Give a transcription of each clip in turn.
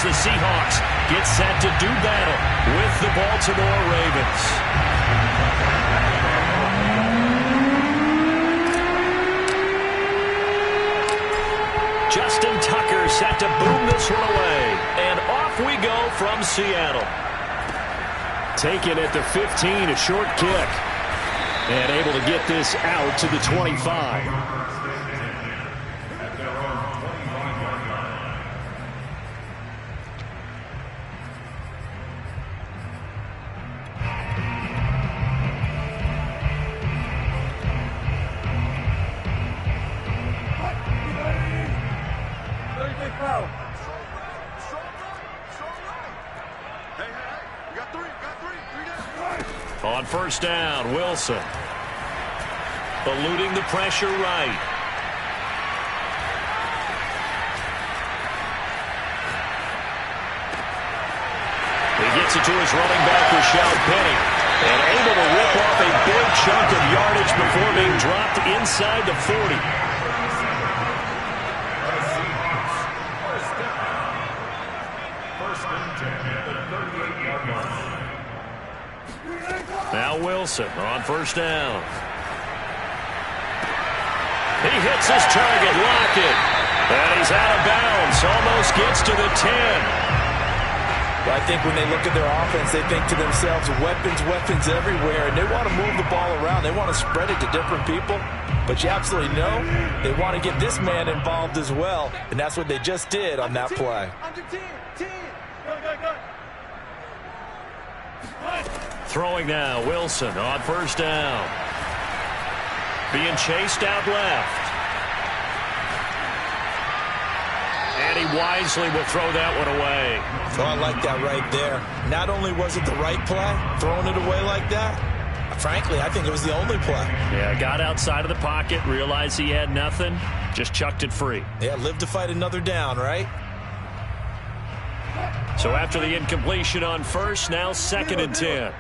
as the Seahawks get set to do battle with the Baltimore Ravens. Justin Tucker set to boom this one away. And off we go from Seattle. Taken at the 15, a short kick. And able to get this out to the 25. On first down, Wilson. Eluding the pressure right. He gets it to his running back, Rashad Penny. And able to rip off a big chunk of yardage before being dropped inside the 40. Now Wilson on first down. He hits his target, Lockett. And he's out of bounds. Almost gets to the 10. Well, I think when they look at their offense, they think to themselves, weapons everywhere, and they want to move the ball around. They want to spread it to different people. But you absolutely know they want to get this man involved as well, and that's what they just did on that play. Throwing now, Wilson on first down. Being chased out left. And he wisely will throw that one away. So I like that right there. Not only was it the right play, throwing it away like that, frankly, I think it was the only play. Yeah, got outside of the pocket, realized he had nothing, just chucked it free. Yeah, live to fight another down, right? So after the incompletion on first, now second and 10.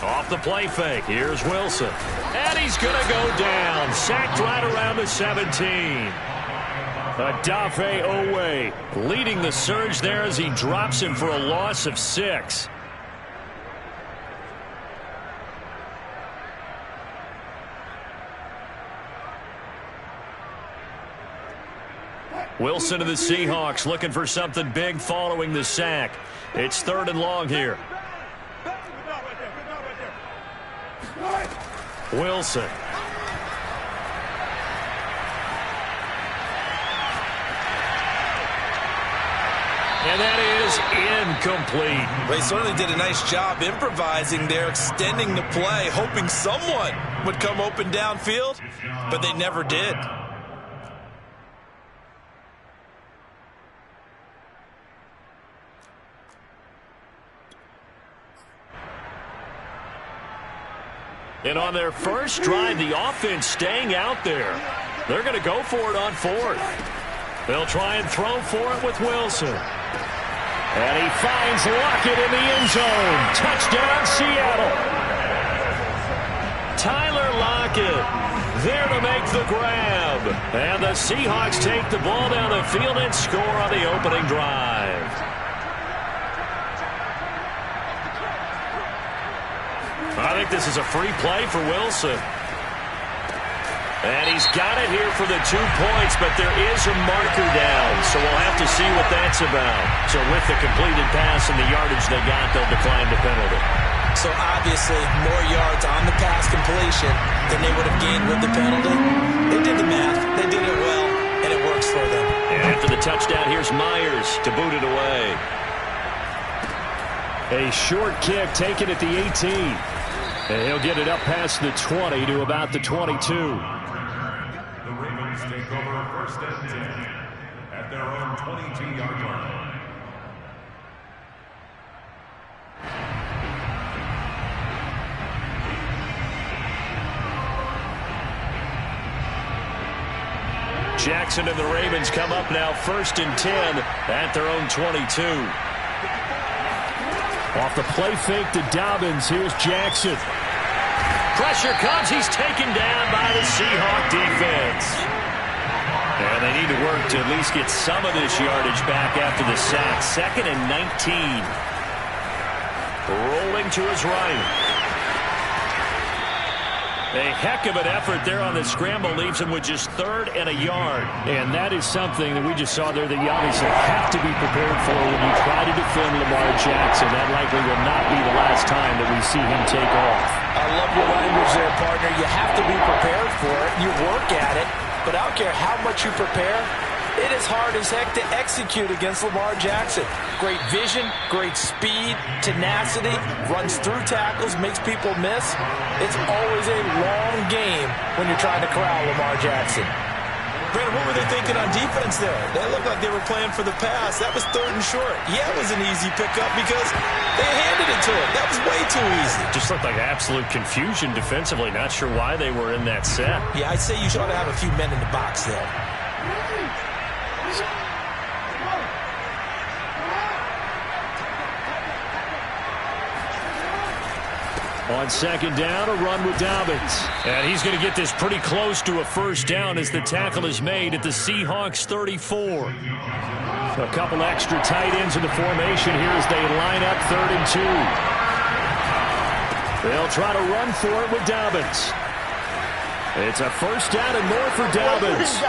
Off the play fake, here's Wilson. And he's going to go down. Sacked right around the 17. Odafe Oweh leading the surge there as he drops him for a loss of 6. Wilson of the Seahawks looking for something big following the sack. It's 3rd and long here. Wilson. And that is incomplete. They certainly did a nice job improvising there, extending the play, hoping someone would come open downfield, but they never did. And on their first drive, the offense staying out there. They're going to go for it on 4th. They'll try and throw for it with Wilson. And he finds Lockett in the end zone. Touchdown, Seattle. Tyler Lockett there to make the grab. And the Seahawks take the ball down the field and score on the opening drive. I think this is a free play for Wilson. And he's got it here for the 2 points, but there is a marker down, so we'll have to see what that's about. So with the completed pass and the yardage they got, they'll decline the penalty. So obviously more yards on the pass completion than they would have gained with the penalty. They did the math. They did it well, and it works for them. And after the touchdown, here's Myers to boot it away. A short kick taken at the 18. And he'll get it up past the 20 to about the 22. The Ravens take over 1st and 10 at their own 22-yard line. Jackson and the Ravens come up now 1st and 10 at their own 22. Off the play fake to Dobbins. Here's Jackson. Pressure comes. He's taken down by the Seahawk defense. And they need to work to at least get some of this yardage back after the sack. 2nd and 19. Rolling to his right. A heck of an effort there on the scramble leaves him with just 3rd and a yard. And that is something that we just saw there that you obviously have to be prepared for when you try to defend Lamar Jackson. That likely will not be the last time that we see him take off. I love your language there, partner. You have to be prepared for it. You work at it. But I don't care how much you prepare, it is hard as heck to execute against Lamar Jackson. Great vision, great speed, tenacity, runs through tackles, makes people miss. It's always a long game when you're trying to corral Lamar Jackson. Brandon, what were they thinking on defense there? They looked like they were playing for the pass. That was 3rd and short. Yeah, it was an easy pickup because they handed it to him. That was way too easy. Just looked like absolute confusion defensively. Not sure why they were in that set. Yeah, I'd say you should have a few men in the box there. On 2nd down, a run with Dobbins. And he's going to get this pretty close to a 1st down as the tackle is made at the Seahawks 34. A couple extra tight ends in the formation here as they line up 3rd and 2. They'll try to run for it with Dobbins. It's a 1st down and more for Dobbins.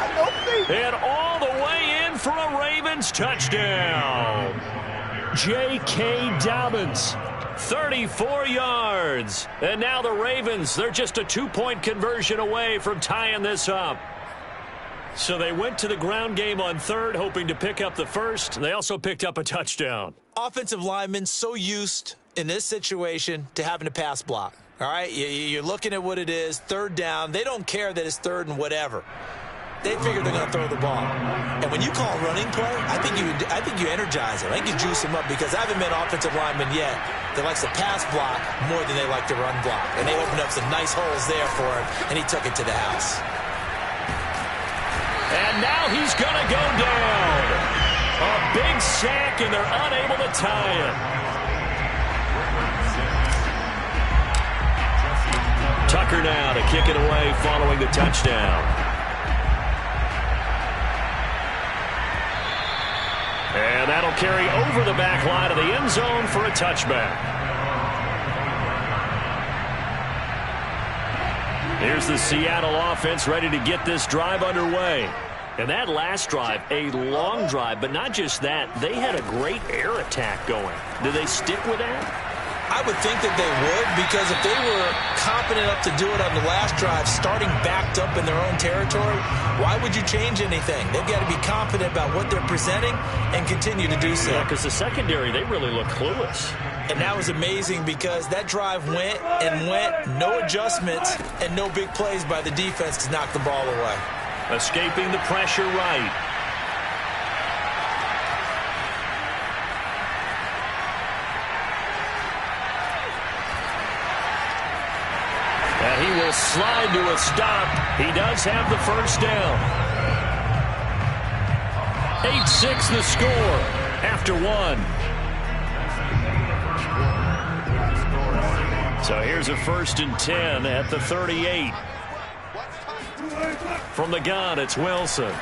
And all the way in for a Ravens touchdown. J.K. Dobbins. 34 yards. And now the Ravens, they're just a 2-point conversion away from tying this up. So they went to the ground game on 3rd, hoping to pick up the 1st. They also picked up a touchdown. Offensive linemen so used in this situation to having to pass block. All right, you're looking at what it is, 3rd down. They don't care that it's 3rd and whatever. They figure they're going to throw the ball. And when you call a running play, I think you energize them. I think you juice them up because I haven't met offensive linemen yet that likes to pass block more than they like to run block. And they opened up some nice holes there for him, and he took it to the house. And now he's going to go down. A big sack, and they're unable to tie it. Tucker now to kick it away following the touchdown. And that'll carry over the back line of the end zone for a touchback. Here's the Seattle offense ready to get this drive underway. And that last drive, a long drive, but not just that. They had a great air attack going. Do they stick with that? I would think that they would, because if they were confident enough to do it on the last drive, starting backed up in their own territory, why would you change anything? They've got to be confident about what they're presenting and continue to do so. Yeah, because the secondary, they really look clueless. And that was amazing because that drive went and went, no adjustments, and no big plays by the defense to knock the ball away. Escaping the pressure right. And he will slide to a stop. He does have the 1st down. 8-6 the score after 1. So here's a 1st and 10 at the 38. From the gun, it's Wilson.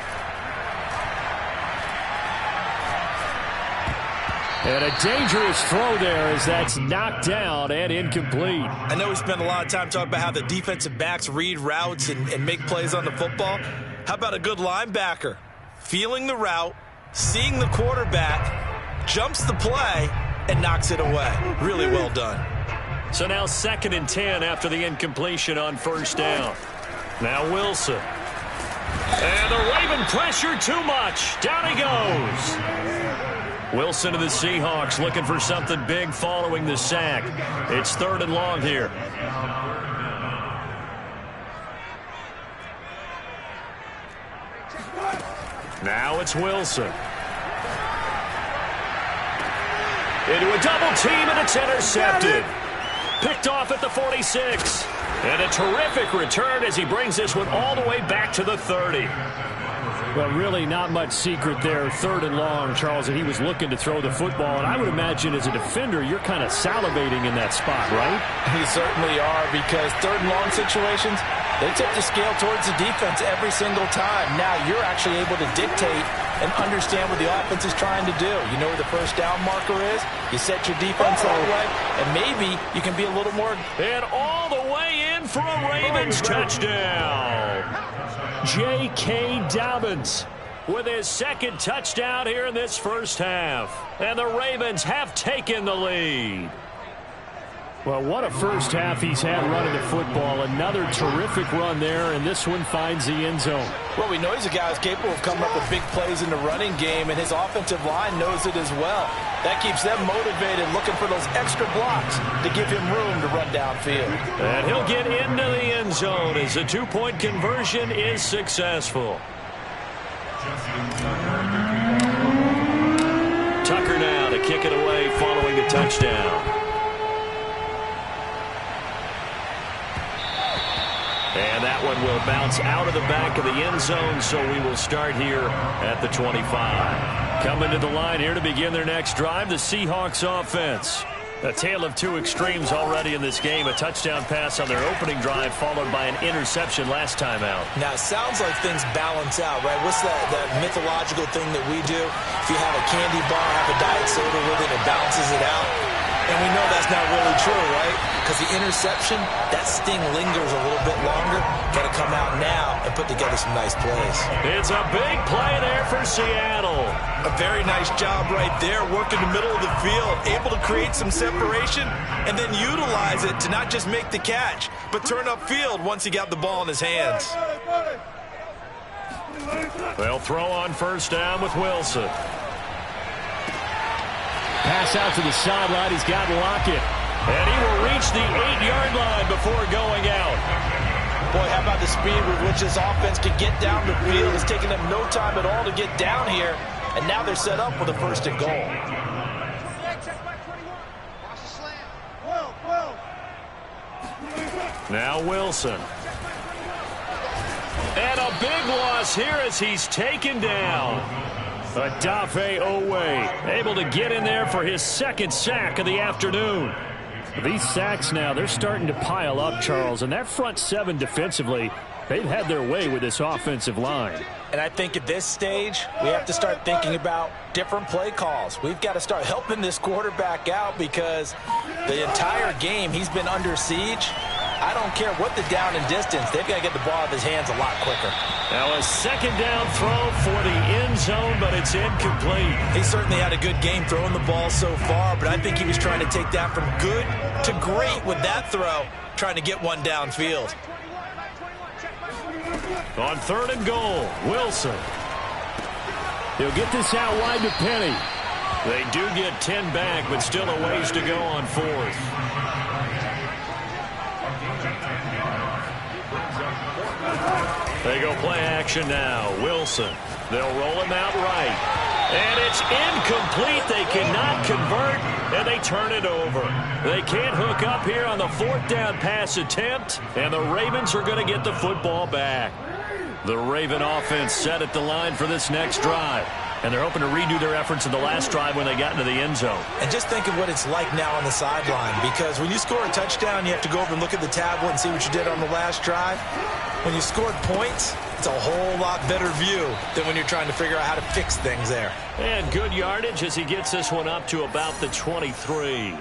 And a dangerous throw there as that's knocked down and incomplete. I know we spent a lot of time talking about how the defensive backs read routes and make plays on the football. How about a good linebacker? Feeling the route, seeing the quarterback, jumps the play, and knocks it away. Really well done. So now 2nd and 10 after the incompletion on 1st down. Now Wilson. And the Raven pressure too much. Down he goes. Wilson to the Seahawks looking for something big following the sack. It's 3rd and long here. Now it's Wilson. Into a double team, and it's intercepted. Picked off at the 46. And a terrific return as he brings this one all the way back to the 30. Well, really not much secret there. 3rd and long, Charles, and he was looking to throw the football. And I would imagine as a defender, you're kind of salivating in that spot, right? You certainly are, because 3rd and long situations, they tip the scale towards the defense every single time. Now you're actually able to dictate and understand what the offense is trying to do. You know where the first down marker is. You set your defense that way, and maybe you can be a little more. And all the way in for a Ravens touchdown. J.K. Dobbins with his 2nd touchdown here in this first half. And the Ravens have taken the lead. Well, what a first half he's had running the football. Another terrific run there, and this one finds the end zone. Well, we know he's a guy who's capable of coming up with big plays in the running game, and his offensive line knows it as well. That keeps them motivated, looking for those extra blocks to give him room to run downfield. And he'll get into the end zone as the 2-point conversion is successful. Tucker now to kick it away following the touchdown. And that one will bounce out of the back of the end zone, so we will start here at the 25. Coming to the line here to begin their next drive, the Seahawks offense. A tale of 2 extremes already in this game. A touchdown pass on their opening drive, followed by an interception last time out. Now, it sounds like things balance out, right? What's that mythological thing that we do? If you have a candy bar, have a diet soda with it, it balances it out. And we know that's not really true, right? Because the interception, that sting lingers a little bit longer. Got to come out now and put together some nice plays. It's a big play there for Seattle. A very nice job right there, working the middle of the field, able to create some separation and then utilize it to not just make the catch, but turn upfield once he got the ball in his hands. They'll throw on first down with Wilson. Pass out to the sideline. He's got Lockett. And he will reach the 8-yard line before going out. Boy, how about the speed with which this offense can get down the field? It's taking them no time at all to get down here. And now they're set up with a 1st and goal. Now Wilson. And a big loss here as he's taken down. Odafe Oweh able to get in there for his 2nd sack of the afternoon. These sacks now, they're starting to pile up, Charles. And that front 7 defensively, they've had their way with this offensive line. And I think at this stage, we have to start thinking about different play calls. We've got to start helping this quarterback out because the entire game he's been under siege. I don't care what the down and distance. They've got to get the ball out of his hands a lot quicker. Now a 2nd down throw for the end zone, but it's incomplete. He certainly had a good game throwing the ball so far, but I think he was trying to take that from good to great with that throw, trying to get one downfield. On 3rd and goal, Wilson. He'll get this out wide to Penny. They do get 10 back, but still a ways to go on 4th. They go play action now. Wilson. They'll roll him out right. And it's incomplete. They cannot convert, and they turn it over. They can't hook up here on the 4th down pass attempt, and the Ravens are going to get the football back. The Raven offense set at the line for this next drive. And they're hoping to redo their efforts in the last drive when they got into the end zone. And just think of what it's like now on the sideline, because when you score a touchdown, you have to go over and look at the tablet and see what you did on the last drive. When you scored points, it's a whole lot better view than when you're trying to figure out how to fix things there. And good yardage as he gets this one up to about the 23.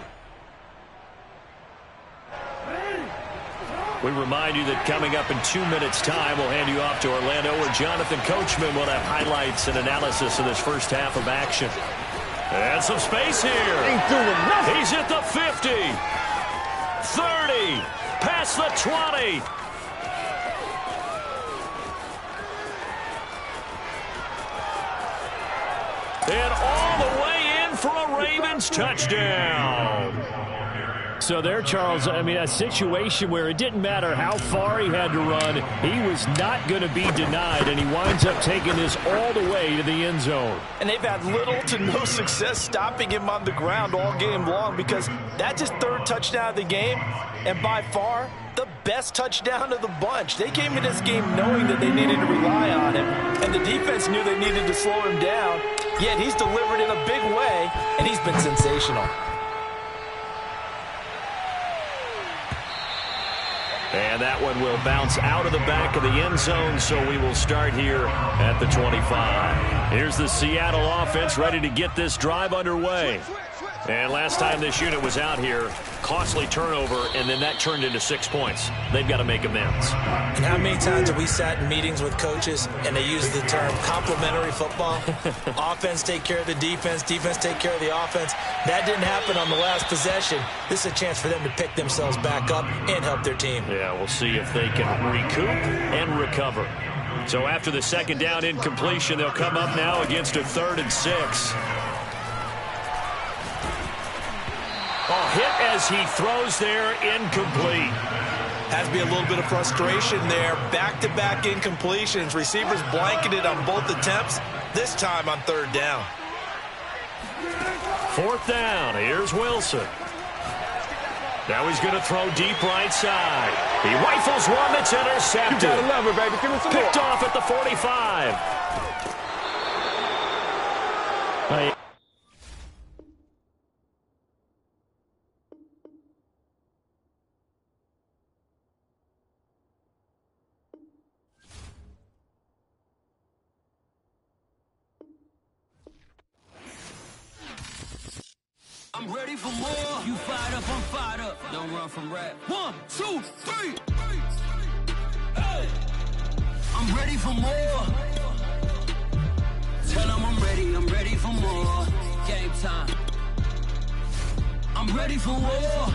We remind you that coming up in 2 minutes' time, we'll hand you off to Orlando, where Jonathan Coachman will have highlights and analysis of this first half of action. And some space here. Ain't doing nothing. He's at the 50. 30. Past the 20. And all the way in for a Ravens touchdown. So there, Charles, I mean, a situation where it didn't matter how far he had to run, he was not going to be denied, and he winds up taking this all the way to the end zone. And they've had little to no success stopping him on the ground all game long, because that's his 3rd touchdown of the game, and by far the best touchdown of the bunch. They came into this game knowing that they needed to rely on him, and the defense knew they needed to slow him down, yet he's delivered in a big way, and he's been sensational. And that one will bounce out of the back of the end zone, so we will start here at the 25. Here's the Seattle offense ready to get this drive underway. And last time this unit was out here, costly turnover, and then that turned into 6 points. They've got to make amends. And how many times have we sat in meetings with coaches and they use the term complementary football? Offense take care of the defense, defense take care of the offense. That didn't happen on the last possession. This is a chance for them to pick themselves back up and help their team. Yeah, we'll see if they can recoup and recover. So after the second down incompletion, they'll come up now against a 3rd and 6. Hit as he throws there, incomplete. Has to be a little bit of frustration there. Back-to-back incompletions. Receivers blanketed on both attempts, this time on 3rd down. 4th down. Here's Wilson. Now he's going to throw deep right side. He rifles one that's intercepted. You gotta love it, baby. Give me some Picked more. off at the 45. I'm ready for more. You fired up, I'm fired up. Don't run from rap. 1, 2, 3. Hey. I'm ready for more. Tell them I'm ready for more. Game time. I'm ready for war.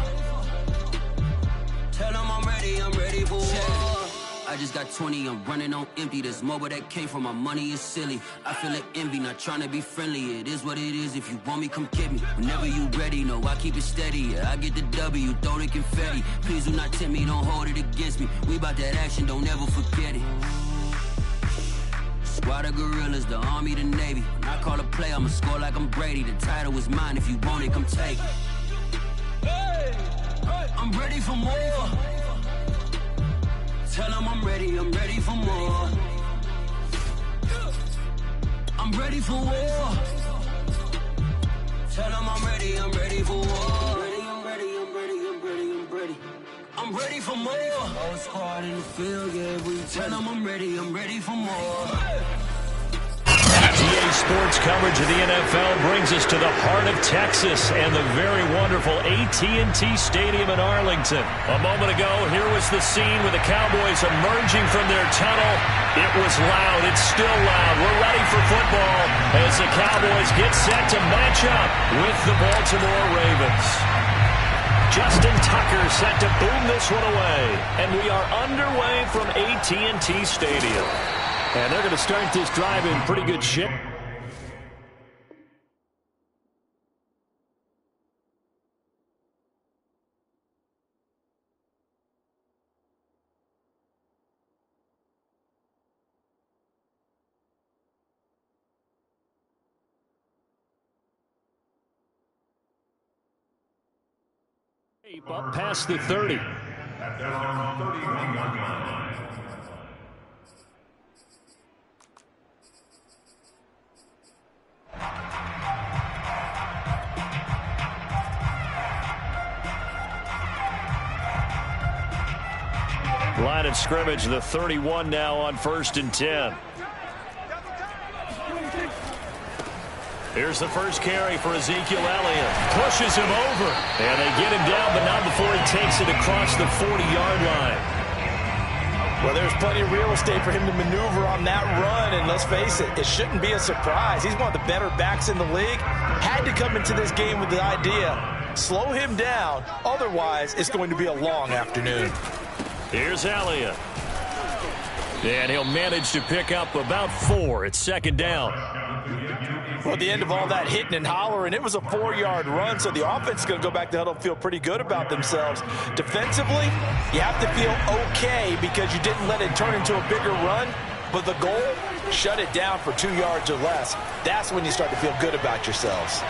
Tell them I'm ready for war. I just got 20, I'm running on empty. This mobile that came from my money is silly. I feel like envy, not trying to be friendly. It is what it is, if you want me, come get me. Whenever you ready, no, I keep it steady. Yeah, I get the W, throw the confetti. Please do not tempt me, don't hold it against me. We about that action, don't ever forget it. Squad of gorillas, the army, the navy. When I call a play, I'ma score like I'm Brady. The title is mine, if you want it, come take it. I'm ready for more. Tell them I'm ready for more. I'm ready for war. Tell them I'm ready for war. I'm ready for more. Whole squad in the field, yeah, we tell them I'm ready for more. EA Sports coverage of the NFL brings us to the heart of Texas and the very wonderful AT&T Stadium in Arlington. A moment ago, here was the scene with the Cowboys emerging from their tunnel. It was loud. It's still loud. We're ready for football as the Cowboys get set to match up with the Baltimore Ravens. Justin Tucker set to boom this one away, and we are underway from AT&T Stadium. And they're going to start this drive in pretty good shape. Up past the 30. At their own 31-yard line. Line of scrimmage, the 31 now on 1st and 10. Here's the first carry for Ezekiel Elliott. Pushes him over. And they get him down, but not before he takes it across the 40-yard line. Well, there's plenty of real estate for him to maneuver on that run, and let's face it, it shouldn't be a surprise. He's one of the better backs in the league. Had to come into this game with the idea, slow him down, otherwise it's going to be a long afternoon. Here's Elliott. And he'll manage to pick up about 4. It's 2nd down. Well, at the end of all that hitting and hollering, it was a 4-yard run, so the offense is going to go back to huddle and feel pretty good about themselves. Defensively, you have to feel okay because you didn't let it turn into a bigger run, but the goal, shut it down for 2 yards or less. That's when you start to feel good about yourselves.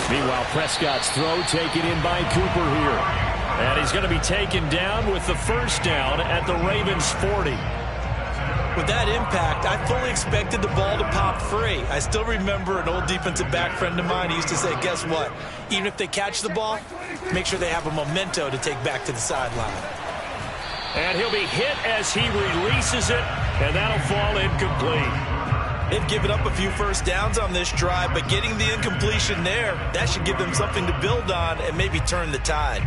Meanwhile, Prescott's throw taken in by Cooper here. And he's going to be taken down with the first down at the Ravens' 40. With that impact, I fully expected the ball to pop free. I still remember an old defensive back friend of mine. He used to say, guess what? Even if they catch the ball, make sure they have a memento to take back to the sideline. And he'll be hit as he releases it, and that'll fall incomplete. They've given up a few first downs on this drive, but getting the incompletion there, that should give them something to build on and maybe turn the tide.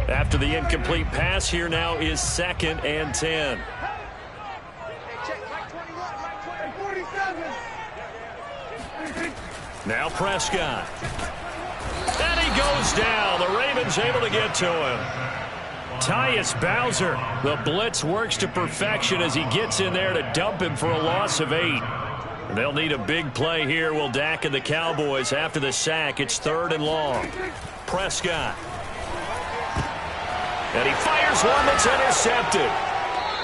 After the incomplete pass, here now is 2nd and 10. Now Prescott. And he goes down. The Ravens able to get to him. Tyus Bowser. The blitz works to perfection as he gets in there to dump him for a loss of 8. They'll need a big play here, will Dak and the Cowboys after the sack. It's 3rd and long. Prescott. And he fires one that's intercepted.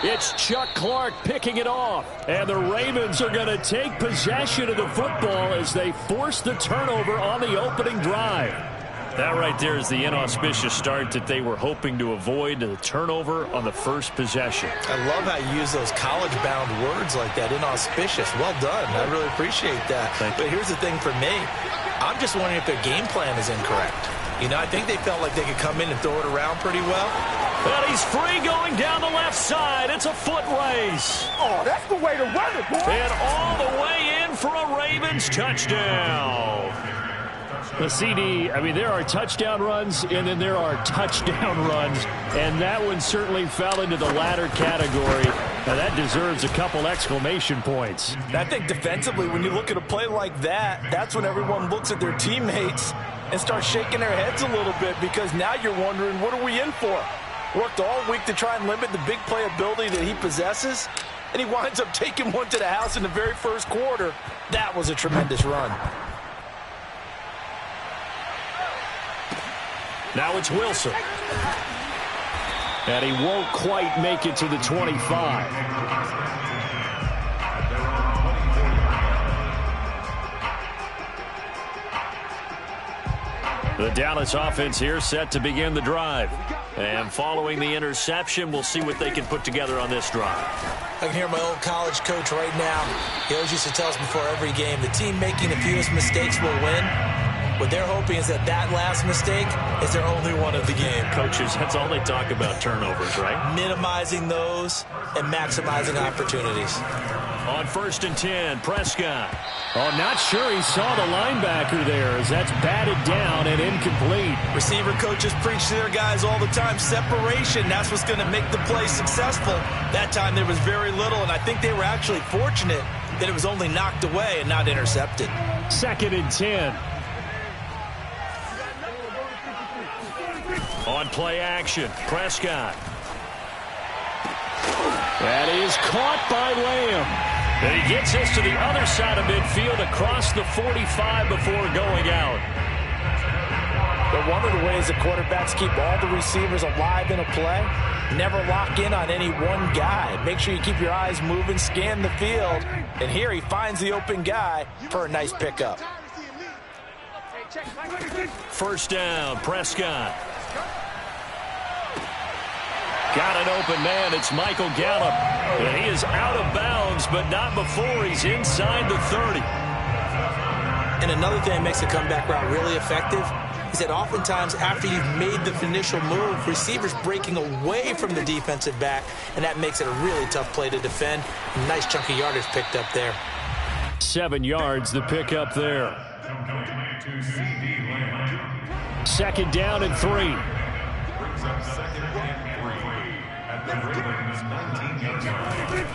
It's Chuck Clark picking it off. And the Ravens are going to take possession of the football as they force the turnover on the opening drive. That right there is the inauspicious start that they were hoping to avoid, the turnover on the first possession. I love how you use those college-bound words like that, inauspicious. Well done. I really appreciate that. But here's the thing for me. I'm just wondering if their game plan is incorrect. You know, I think they felt like they could come in and throw it around pretty well. And he's free going down the left side. It's a foot race. Oh, that's the way to run it, boy. And all the way in for a Ravens touchdown. The CD, I mean, there are touchdown runs, and then there are touchdown runs, and that one certainly fell into the latter category. Now, that deserves a couple exclamation points. I think defensively, when you look at a play like that, that's when everyone looks at their teammates and starts shaking their heads a little bit, because now you're wondering, what are we in for? Worked all week to try and limit the big play ability that he possesses, and he winds up taking one to the house in the very first quarter. That was a tremendous run. Now it's Wilson. And he won't quite make it to the 25. The Dallas offense here set to begin the drive. And following the interception, we'll see what they can put together on this drive. I can hear my old college coach right now. He always used to tell us before every game, the team making the fewest mistakes will win. What they're hoping is that last mistake is their only one of the game. Coaches, that's all they talk about, turnovers, right? Minimizing those and maximizing opportunities. On 1st and 10, Prescott. Oh, not sure he saw the linebacker there as that's batted down and incomplete. Receiver coaches preach to their guys all the time. Separation, that's what's going to make the play successful. That time there was very little, and I think they were actually fortunate that it was only knocked away and not intercepted. 2nd and 10. On play action, Prescott. That is caught by Lamb. And he gets us to the other side of midfield across the 45 before going out. But one of the ways the quarterbacks keep all the receivers alive in a play, never lock in on any one guy. Make sure you keep your eyes moving, scan the field. And here he finds the open guy for a nice pickup. 1st down, Prescott. Got an open man. It's Michael Gallup. And he is out of bounds, but not before he's inside the 30. And another thing that makes the comeback route really effective is that oftentimes after you've made the initial move, receivers breaking away from the defensive back, and that makes it a really tough play to defend. A nice chunk of yardage picked up there. 7 yards, the pickup there. 2nd down and 3. Brings up 2nd and 3 at the Ravens 19-yard line.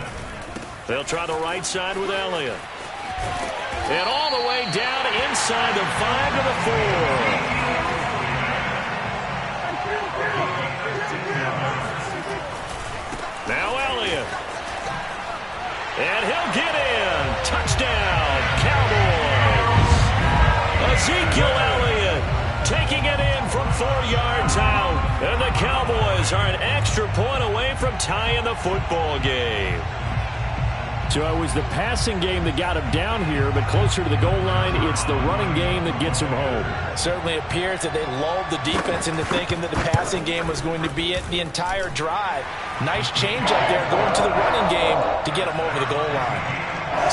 They'll try the right side with Elliott. And all the way down inside the 5 to the 4. Now Elliott. And he'll get in. Touchdown, Cowboys. Ezekiel Elliott taking it in from 4 yards out. And the Cowboys are an extra point away from tying the football game. So it was the passing game that got him down here, but closer to the goal line, it's the running game that gets him home. Certainly appears that they lulled the defense into thinking that the passing game was going to be it the entire drive. Nice change up there going to the running game to get him over the goal line.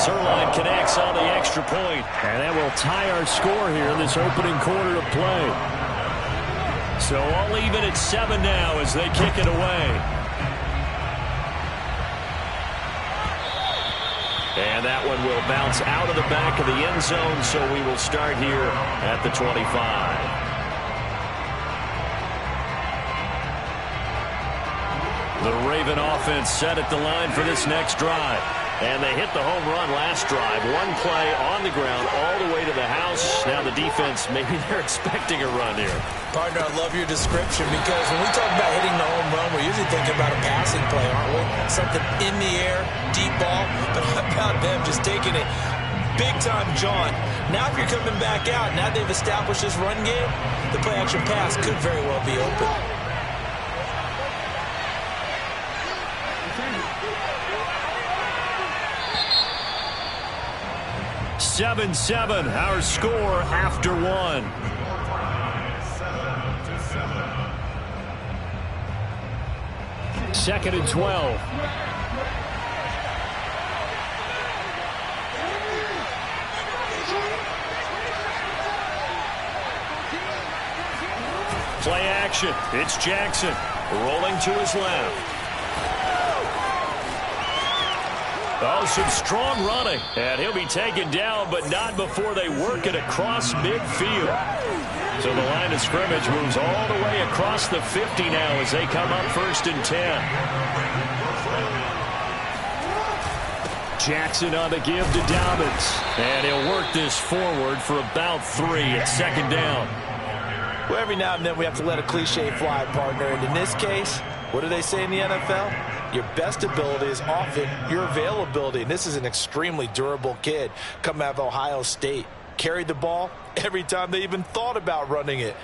Zuerlein connects on the extra point, and that will tie our score here in this opening quarter of play. So all even at 7 now as they kick it away. And that one will bounce out of the back of the end zone, so we will start here at the 25. The Raven offense set at the line for this next drive. And they hit the home run last drive. One play on the ground all the way to the house. Now the defense, maybe they're expecting a run here. Partner, I love your description because when we talk about hitting the home run, we're usually thinking about a passing play, aren't we? Something in the air, deep ball. But how about them just taking it big-time jaunt? Now if you're coming back out, now they've established this run game, the play-action pass could very well be open. 7-7, our score after 1. Second and 12. Play action. It's Jackson rolling to his left. Oh, some strong running. And he'll be taken down, but not before they work it across midfield. So the line of scrimmage moves all the way across the 50 now as they come up 1st and 10. Jackson on the give to Dobbins. And he'll work this forward for about 3 at 2nd down. Well, every now and then we have to let a cliche fly, partner. And in this case, what do they say in the NFL? Your best ability is often your availability. And this is an extremely durable kid coming out of Ohio State. Carried the ball every time they even thought about running it.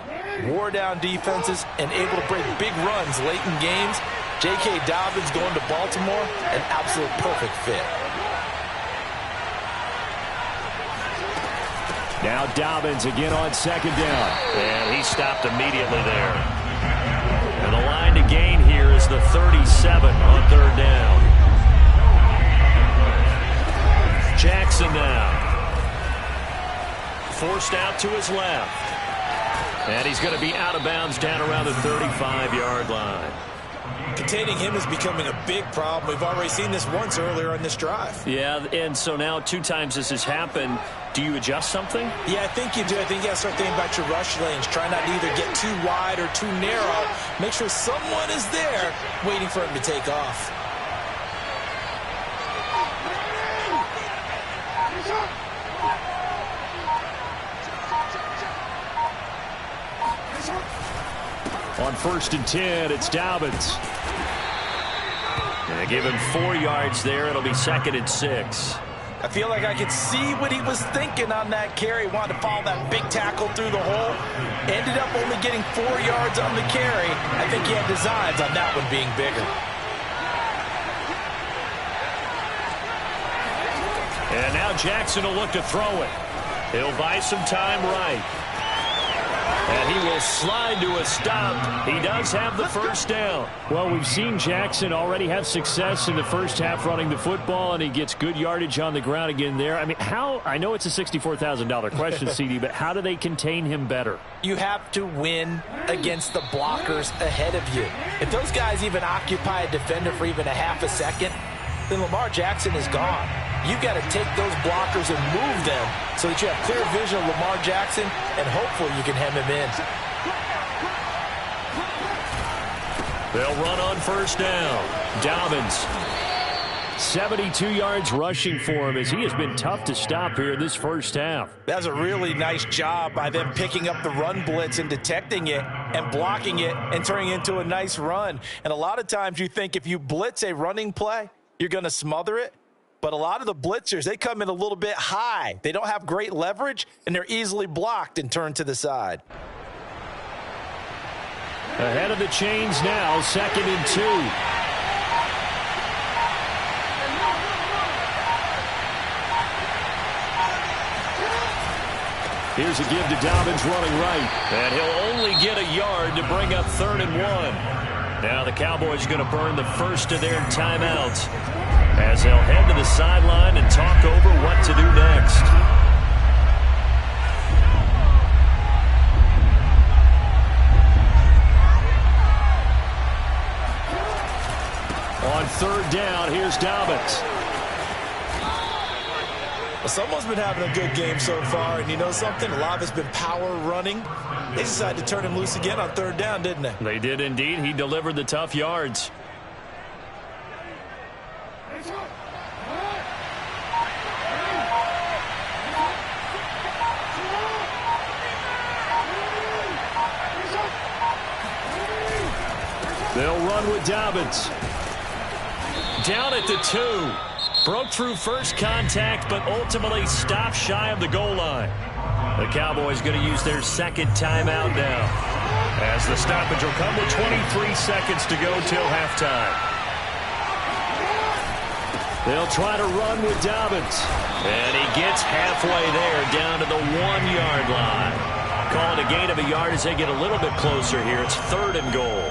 Wore down defenses and able to break big runs late in games. J.K. Dobbins going to Baltimore, an absolute perfect fit. Now Dobbins again on 2nd down. And he stopped immediately there. And the line to gain here is the 37 on 3rd down. Jackson now. Forced out to his left. And he's going to be out of bounds down around the 35-yard line. Containing him is becoming a big problem. We've already seen this once earlier on this drive. Yeah, and so now 2 times this has happened. Do you adjust something? Yeah, I think you do. I think you got to start thinking about your rush lanes. Try not to either get too wide or too narrow. Make sure someone is there waiting for him to take off. On 1st and 10, it's Dobbins. And they give him 4 yards there. It'll be 2nd and 6. I feel like I could see what he was thinking on that carry. Wanted to follow that big tackle through the hole. Ended up only getting 4 yards on the carry. I think he had designs on that one being bigger. And now Jackson will look to throw it. He'll buy some time right. And he will slide to a stop. He does have the 1st down. Well, we've seen Jackson already have success in the first half running the football, and he gets good yardage on the ground again there. I mean, I know it's a $64,000 question, CD, but how do they contain him better? You have to win against the blockers ahead of you. If those guys even occupy a defender for even a half a second, then Lamar Jackson is gone. You've got to take those blockers and move them so that you have clear vision of Lamar Jackson, and hopefully you can hem him in. They'll run on 1st down. Dobbins, 72 yards rushing for him as he has been tough to stop here in this first half. That's a really nice job by them picking up the run blitz and detecting it and blocking it and turning it into a nice run. And a lot of times you think if you blitz a running play, you're going to smother it. But a lot of the blitzers, they come in a little bit high. They don't have great leverage, and they're easily blocked and turned to the side. Ahead of the chains now, 2nd and 2. Here's a give to Dobbins running right. And he'll only get a yard to bring up 3rd and 1. Now the Cowboys going to burn the first of their timeouts as they'll head to the sideline and talk over what to do next. On 3rd down, here's Dobbins. Someone's been having a good game so far, and you know something? A lot of it's been power running. They decided to turn him loose again on 3rd down, didn't they? They did indeed. He delivered the tough yards. They'll run with Dobbins. Down at the 2. Broke through first contact, but ultimately stopped shy of the goal line. The Cowboys going to use their 2nd timeout now, as the stoppage will come with 23 seconds to go till halftime. They'll try to run with Dobbins. And he gets halfway there, down to the 1-yard line. Calling a gain of a yard as they get a little bit closer here. It's 3rd and goal.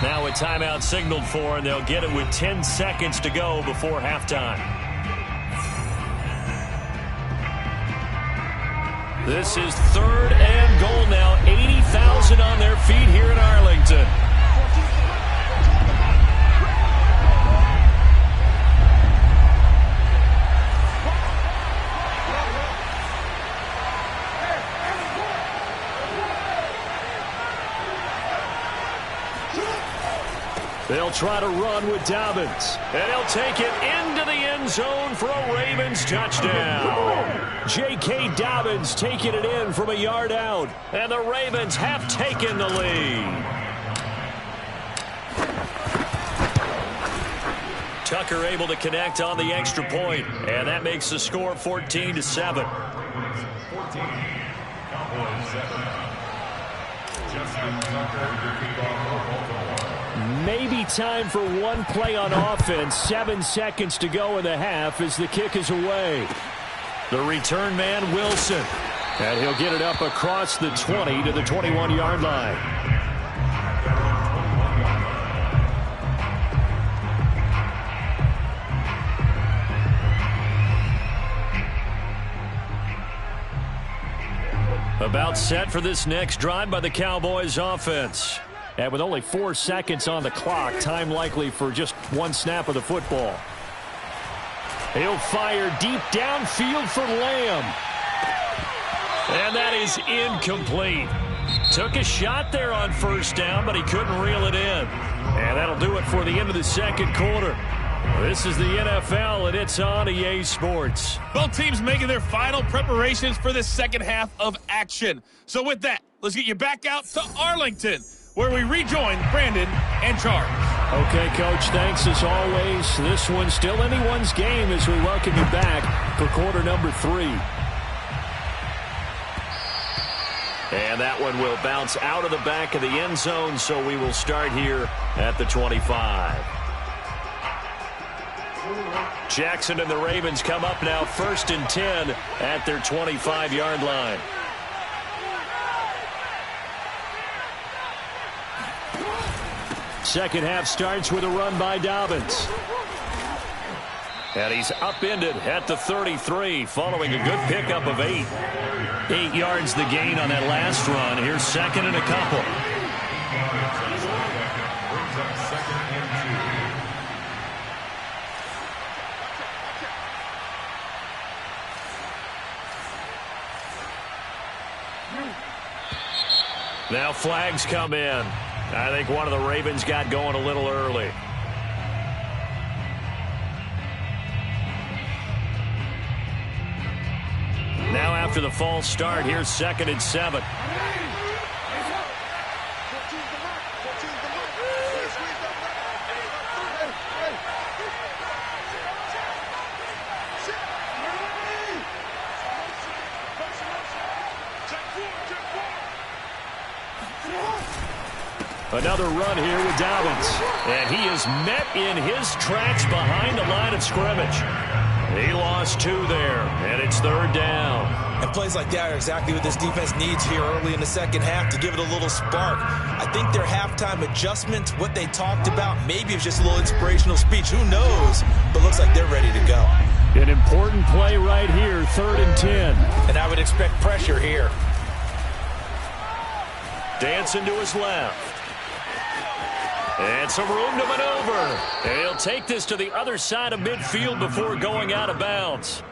Now a timeout signaled for, and they'll get it with 10 seconds to go before halftime. This is 3rd and goal now. 80,000 on their feet here in Arlington. They'll try to run with Dobbins. And he'll take it into the end zone for a Ravens touchdown. J.K. Dobbins taking it in from a yard out. And the Ravens have taken the lead. Tucker able to connect on the extra point. And that makes the score 14-7. 14. Cowboys 7. Justin Tucker, Maybe time for one play on offense. 7 seconds to go in the half as the kick is away. The return man, Wilson. And he'll get it up across the 20 to the 21-yard line. About set for this next drive by the Cowboys offense. And with only 4 seconds on the clock, time likely for just one snap of the football. He'll fire deep downfield for Lamb. And that is incomplete. Took a shot there on 1st down, but he couldn't reel it in. And that'll do it for the end of the 2nd quarter. This is the NFL, and it's on EA Sports. Both teams making their final preparations for the 2nd half of action. So with that, let's get you back out to Arlington, where we rejoin Brandon and Charles. Okay, Coach, thanks as always. This one's still anyone's game as we welcome you back for quarter number 3. And that one will bounce out of the back of the end zone, so we will start here at the 25. Jackson and the Ravens come up now 1st and 10 at their 25-yard line. Second half starts with a run by Dobbins. And he's upended at the 33 following a good pickup of 8. 8 yards the gain on that last run. Here's 2nd and a couple. Now flags come in. I think one of the Ravens got going a little early. Now after the false start, here's 2nd and 7. Another run here with Dobbins. And he is met in his tracks behind the line of scrimmage. He lost 2 there, and it's 3rd down. And plays like that are exactly what this defense needs here early in the second half to give it a little spark. I think their halftime adjustments, what they talked about, maybe it's just a little inspirational speech. Who knows? But looks like they're ready to go. An important play right here, 3rd and 10. And I would expect pressure here. Dancing to his left. And some room to maneuver. And he'll take this to the other side of midfield before going out of bounds.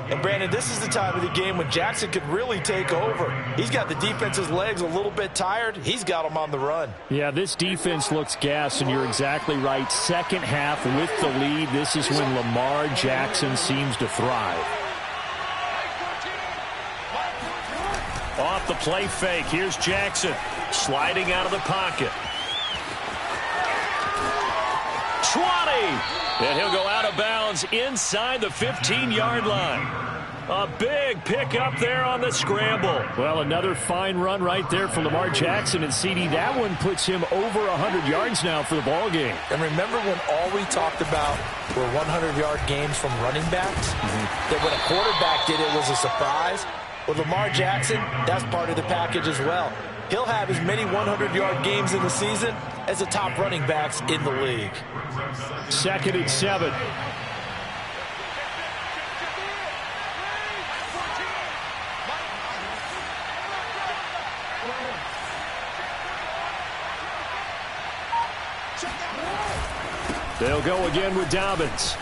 And, Brandon, this is the time of the game when Jackson could really take over. He's got the defense's legs a little bit tired. He's got them on the run. Yeah, this defense looks gassed, and you're exactly right. Second half with the lead, this is when Lamar Jackson seems to thrive. Off the play fake, here's Jackson sliding out of the pocket. 20! And he'll go out of bounds inside the 15-yard line. A big pickup there on the scramble. Well, another fine run right there for Lamar Jackson. And, CD, that one puts him over 100 yards now for the ball game. And remember when all we talked about were 100-yard games from running backs? That when a quarterback did it was a surprise? With Lamar Jackson, that's part of the package as well. He'll have as many 100-yard games in the season as the top running backs in the league. 2nd and 7. They'll go again with Dobbins.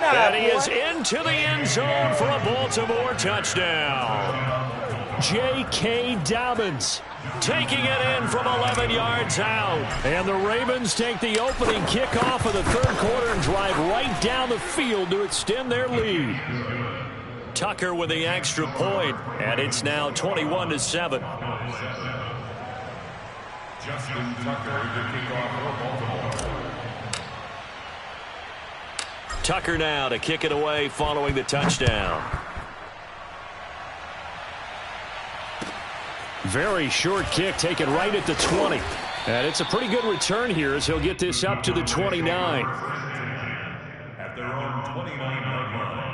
And he is into the end zone for a Baltimore touchdown. J.K. Dobbins taking it in from 11 yards out. And the Ravens take the opening kickoff of the 3rd quarter and drive right down the field to extend their lead. Tucker with the extra point, and it's now 21-7. Justin Tucker to kick off for Baltimore. Tucker now to kick it away following the touchdown. Very short kick taken right at the 20. And it's a pretty good return here as he'll get this up to the 29. At their own 29-yard line.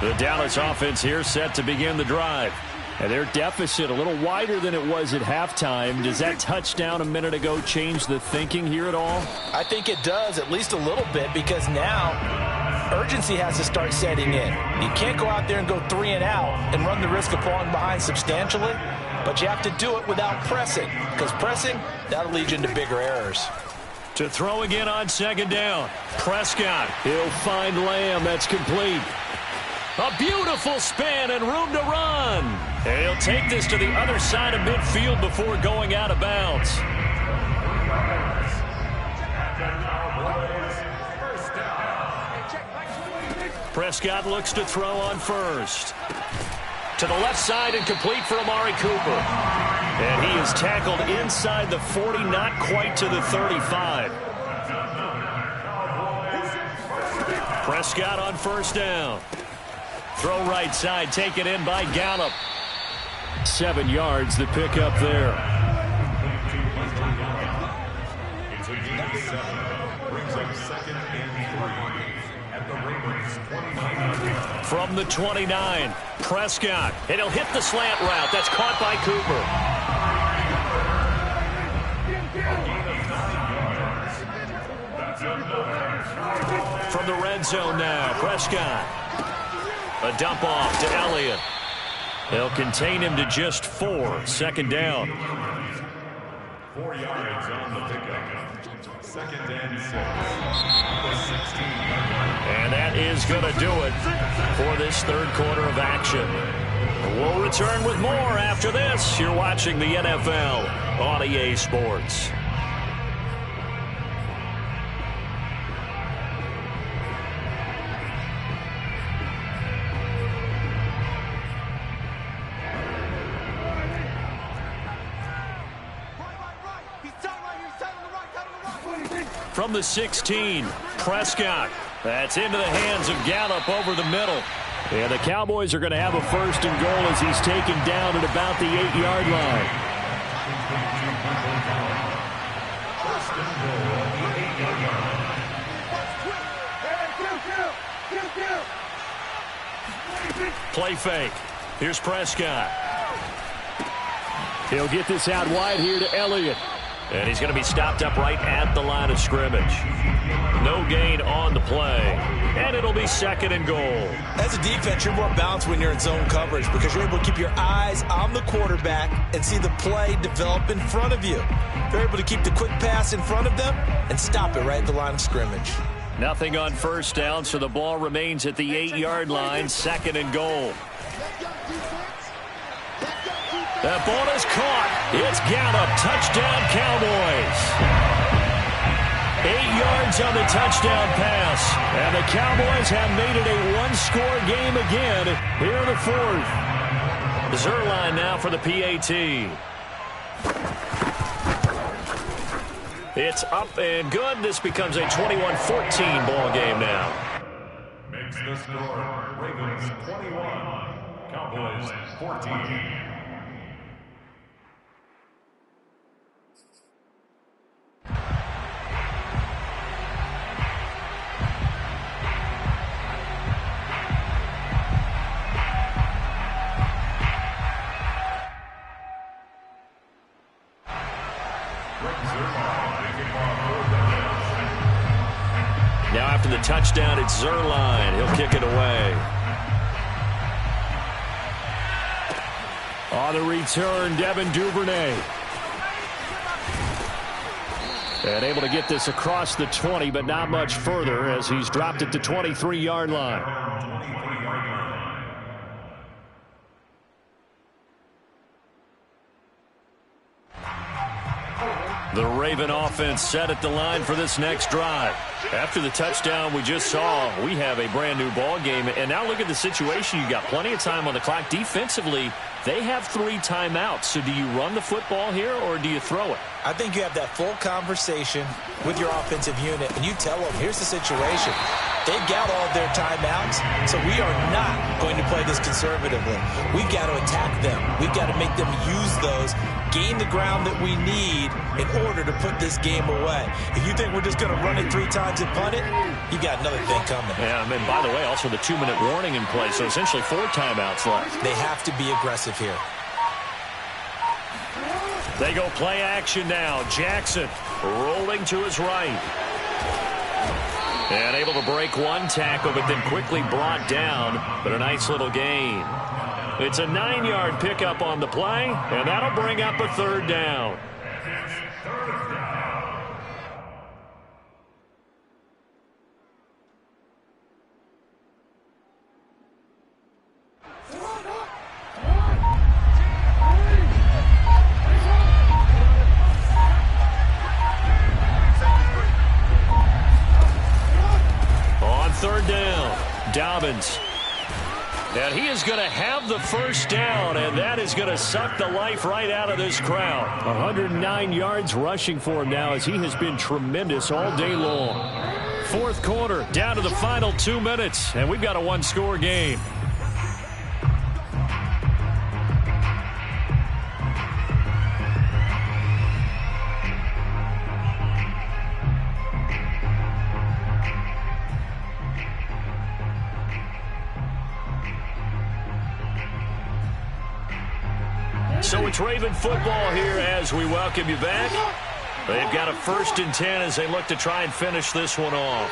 The Dallas offense here set to begin the drive. And their deficit a little wider than it was at halftime. Does that touchdown a minute ago change the thinking here at all? I think it does, at least a little bit, because now urgency has to start setting in. You can't go out there and go 3 and out and run the risk of falling behind substantially, but you have to do it without pressing, because pressing, that'll lead you into bigger errors. To throw again on 2nd down. Prescott. He'll find Lamb. That's complete. A beautiful spin and room to run. And he'll take this to the other side of midfield before going out of bounds. Prescott looks to throw on 1st. To the left side and complete for Amari Cooper. And he is tackled inside the 40, not quite to the 35. Prescott on 1st down. Throw right side, taken in by Gallup. 7 yards, the pickup there. It's a gain of 7. Brings up 2nd and 3. At the Ravens 29. From the 29, Prescott. And he'll hit the slant route. That's caught by Cooper. From the red zone now, Prescott. A dump off to Elliott. They'll contain him to just 4. 2nd down. 4 yards on the pickup. 2nd and 6. And that is going to do it for this 3rd quarter of action. We'll return with more after this. You're watching the NFL on EA Sports. From the 16, Prescott. That's into the hands of Gallup over the middle. And the Cowboys are going to have a 1st and goal as he's taken down at about the 8-yard line. Play fake. Here's Prescott. He'll get this out wide here to Elliott. And he's going to be stopped up right at the line of scrimmage. No gain on the play. And it'll be 2nd and goal. As a defense, you're more balanced when you're in zone coverage because you're able to keep your eyes on the quarterback and see the play develop in front of you. You're able to keep the quick pass in front of them and stop it right at the line of scrimmage. Nothing on 1st down, so the ball remains at the 8-yard line. 2nd and goal. That ball is caught. It's Gallup. Touchdown, Cowboys. 8 yards on the touchdown pass. And the Cowboys have made it a one-score game again here in the 4th. Zuerlein now for the PAT. It's up and good. This becomes a 21-14 ball game now. Makes the score Ravens 21, Cowboys 14. Now after the touchdown, it's Zuerlein. He'll kick it away. On the return, Devin Duvernay. And able to get this across the 20, but not much further as he's dropped it to 23-yard line. The Raven offense set at the line for this next drive. After the touchdown we just saw, we have a brand new ball game. And now look at the situation. You got plenty of time on the clock. Defensively, they have 3 timeouts. So do you run the football here or do you throw it? I think you have that full conversation with your offensive unit, and you tell them, here's the situation. They've got all their timeouts, so we are not going to play this conservatively. We've got to attack them. We've got to make them use those, gain the ground that we need in order to put this game away. If you think we're just going to run it 3 times and punt it, you got another thing coming. Yeah, and by the way, also the 2-minute warning in play, so essentially 4 timeouts left. They have to be aggressive here. They go play action now. Jackson rolling to his right. And able to break one tackle, but then quickly brought down. But a nice little gain. It's a 9-yard pickup on the play, and that'll bring up a 3rd down. On 3rd down, Dobbins. And he is going to have the 1st down, and that is going to suck the life right out of this crowd. 109 yards rushing for him now as he has been tremendous all day long. 4th quarter, down to the final 2 minutes, and we've got a 1-score game. So it's Raven football here as we welcome you back. They've got a 1st and 10 as they look to try and finish this one off.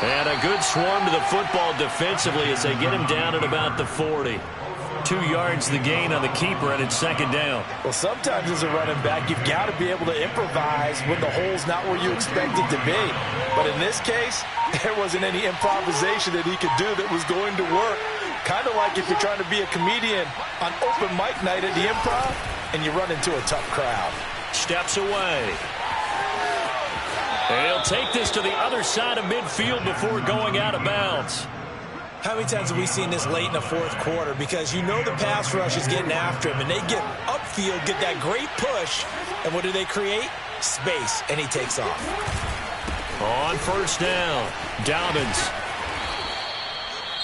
And a good swarm to the football defensively as they get him down at about the 40. 2 yards the gain on the keeper, and it's 2nd down. Well, sometimes as a running back, you've got to be able to improvise when the hole's not where you expect it to be. But in this case, there wasn't any improvisation that he could do that was going to work. Kind of like if you're trying to be a comedian on open mic night at the Improv and you run into a tough crowd. Steps away. And he'll take this to the other side of midfield before going out of bounds. How many times have we seen this late in the 4th quarter? Because you know the pass rush is getting after him, and they get upfield, get that great push, and what do they create? Space, and he takes off. On first down, Dobbins.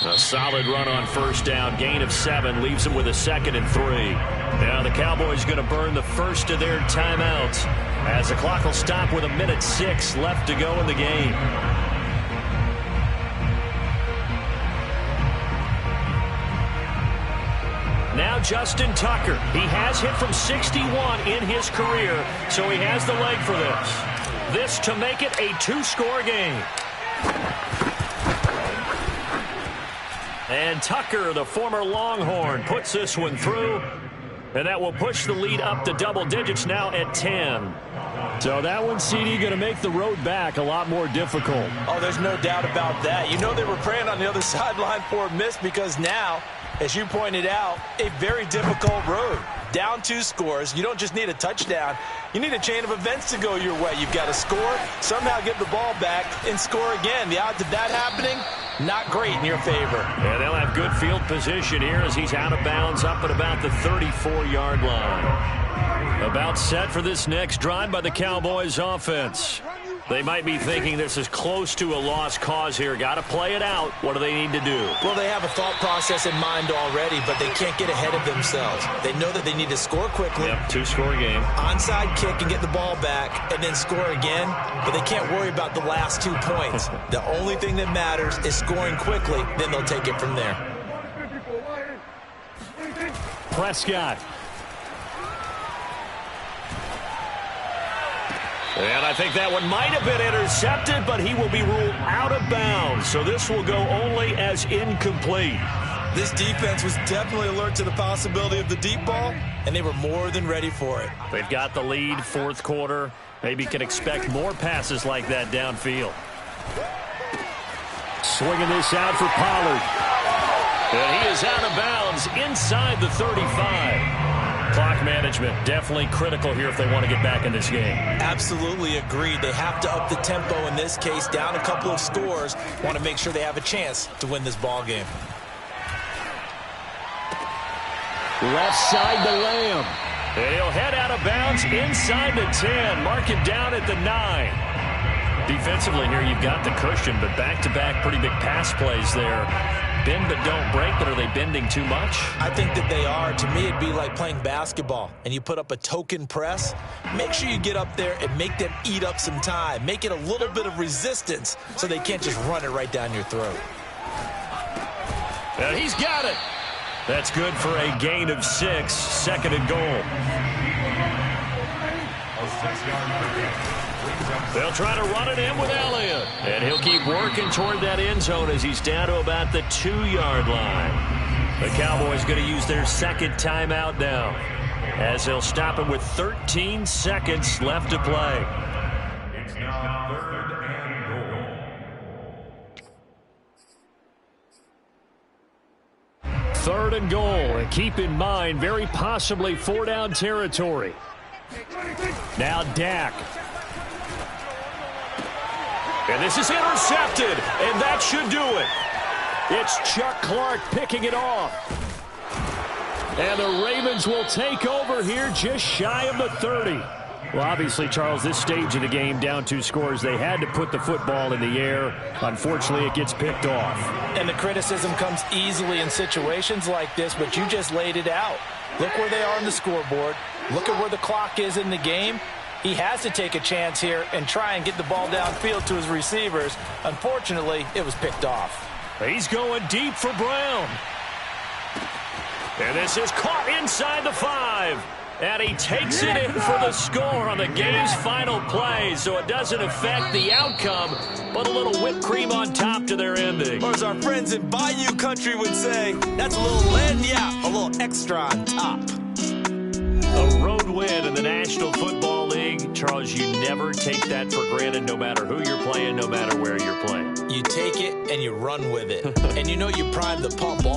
A solid run on first down. Gain of 7 leaves them with a 2nd and 3. Now the Cowboys going to burn the first of their timeouts as the clock will stop with 1:06 left to go in the game. Now Justin Tucker. He has hit from 61 in his career, so he has the leg for this. This to make it a 2-score game. And Tucker, the former Longhorn, puts this one through. And that will push the lead up to double digits now at 10. So that one, CD, going to make the road back a lot more difficult. Oh, there's no doubt about that. You know they were praying on the other sideline for a miss because now, as you pointed out, a very difficult road. Down 2 scores. You don't just need a touchdown. You need a chain of events to go your way. You've got to score, somehow get the ball back, and score again. The odds of that happening, not great in your favor. Yeah, they'll have good field position here as he's out of bounds up at about the 34-yard line. About set for this next drive by the Cowboys offense. They might be thinking this is close to a lost cause here. Got to play it out. What do they need to do? Well, they have a thought process in mind already, but they can't get ahead of themselves. They know that they need to score quickly. Yep, 2-score game. Onside kick and get the ball back and then score again, but they can't worry about the last 2 points. The only thing that matters is scoring quickly, then they'll take it from there. Prescott. And I think that one might have been intercepted, but he will be ruled out of bounds. So this will go only as incomplete. This defense was definitely alert to the possibility of the deep ball, and they were more than ready for it. They've got the lead, 4th quarter. Maybe can expect more passes like that downfield. Swinging this out for Pollard. And he is out of bounds inside the 35. Clock management definitely critical here if they want to get back in this game. Absolutely agreed. They have to up the tempo in this case, down a couple of scores. Want to make sure they have a chance to win this ball game. Left side to Lamb. And he'll head out of bounds inside the 10. Mark him down at the 9. Defensively here, you've got the cushion, but back-to-back pretty big pass plays there. Bend but don't break, but are they bending too much? I think that they are. To me, it'd be like playing basketball, and you put up a token press. Make sure you get up there and make them eat up some time. Make it a little bit of resistance so they can't just run it right down your throat. And he's got it. That's good for a gain of 6, 2nd and goal. They'll try to run it in with Elliott. And he'll keep working toward that end zone as he's down to about the 2-yard line. The Cowboys going to use their 2nd timeout now as they'll stop him with 13 seconds left to play. It's now 3rd and goal. 3rd and goal. And keep in mind, very possibly 4-down territory. Now Dak. And this is intercepted, and that should do it. It's Chuck Clark picking it off. And the Ravens will take over here just shy of the 30. Well, obviously, Charles, this stage of the game, down 2 scores, they had to put the football in the air. Unfortunately, it gets picked off. And the criticism comes easily in situations like this, but you just laid it out. Look where they are on the scoreboard. Look at where the clock is in the game. He has to take a chance here and try and get the ball downfield to his receivers. Unfortunately, it was picked off. He's going deep for Brown. And this is caught inside the 5. And he takes it in for the score on the game's final play. So it doesn't affect the outcome, but a little whipped cream on top to their ending. Or as our friends in Bayou Country would say, that's a little lagniappe, a little extra on top. A road win in the National Football League. Charles, you never take that for granted, no matter who you're playing, no matter where you're playing. You take it and you run with it. And you know you prime the pump all